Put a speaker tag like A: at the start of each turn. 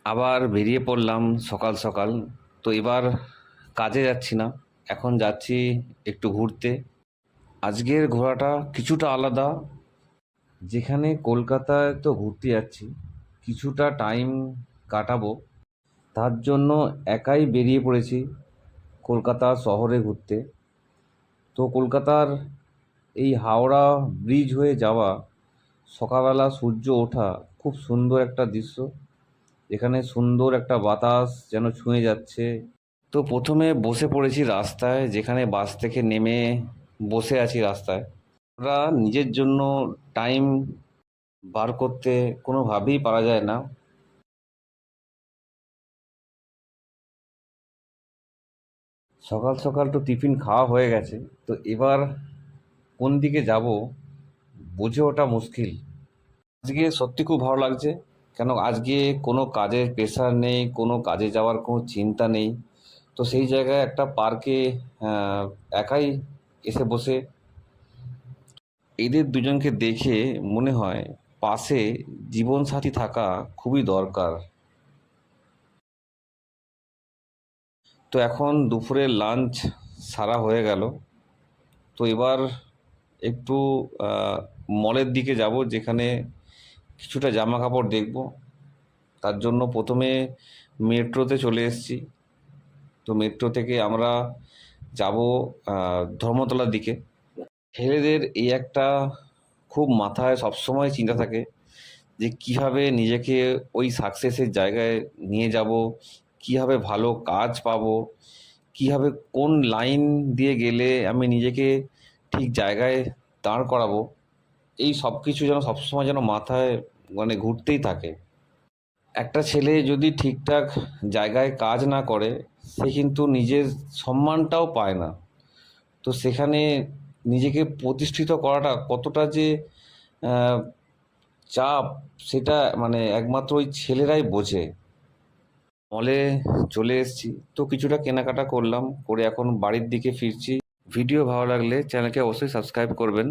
A: আবার বেরিয়ে পড়লাম সকাল সকাল। তো এবার কাজে যাচ্ছি না, এখন যাচ্ছি একটু ঘুরতে। আজকের ঘোরাটা কিছুটা আলাদা। যেখানে কলকাতায় তো ঘুরতে যাচ্ছি, কিছুটা টাইম কাটাবো, তার জন্য একাই বেরিয়ে পড়েছি কলকাতা শহরে ঘুরতে। তো কলকাতার এই হাওড়া ব্রিজ হয়ে যাওয়া, সকালবেলা সূর্য ওঠা, খুব সুন্দর একটা দৃশ্য। এখানে সুন্দর একটা বাতাস যেন ছুঁয়ে যাচ্ছে। তো প্রথমে বসে পড়েছি রাস্তায়, যেখানে বাস থেকে নেমে বসে আছি রাস্তায়। আমরা নিজের জন্য টাইম বার করতে কোনোভাবেই পারা যায় না। সকাল সকাল তো টিফিন খাওয়া হয়ে গেছে, তো এবার কোন দিকে যাব বুঝে ওঠা মুশকিল। আজকে সত্যি খুব ভালো লাগছে, কেন আজকে কোনো কাজের প্রেশার নেই, কোনো কাজে যাওয়ার কোনো চিন্তা নেই। তো সেই জায়গায় একটা পার্কে একাই এসে বসে এদের দুজনকে দেখে মনে হয় পাশে জীবনসাথী থাকা খুবই দরকার। তো এখন দুপুরের লাঞ্চ সারা হয়ে গেল। তো এবার একটু মলের দিকে যাব, যেখানে কিছুটা জামা কাপড় দেখব। তার জন্য প্রথমে মেট্রোতে চলে এসেছি। তো মেট্রো থেকে আমরা যাব ধর্মতলার দিকে। ছেলেদের এই একটা খুব মাথায় সবসময় চিন্তা থাকে যে কিভাবে নিজেকে ওই সাকসেসের জায়গায় নিয়ে যাব, কিভাবে ভালো কাজ পাবো, কিভাবে কোন লাইন দিয়ে গেলে আমি নিজেকে ঠিক জায়গায় দাঁড় করাবো। এই সব কিছু যেন সবসময় যেন মাথায় মানে ঘুরতেই থাকে। একটা ছেলে যদি ঠিকঠাক জায়গায় কাজ না করে, সে কিন্তু নিজের সম্মানটাও পায় না। তো সেখানে নিজেকে প্রতিষ্ঠিত করাটা কতটা যে আহ, চাপ, সেটা মানে একমাত্র ওই ছেলেরাই বোঝে। মলে চলে এসেছি, তো কিছুটা কেনাকাটা করলাম, করে এখন বাড়ির দিকে ফিরছি। ভিডিও ভালো লাগলে চ্যানেলকে অবশ্যই সাবস্ক্রাইব করবেন।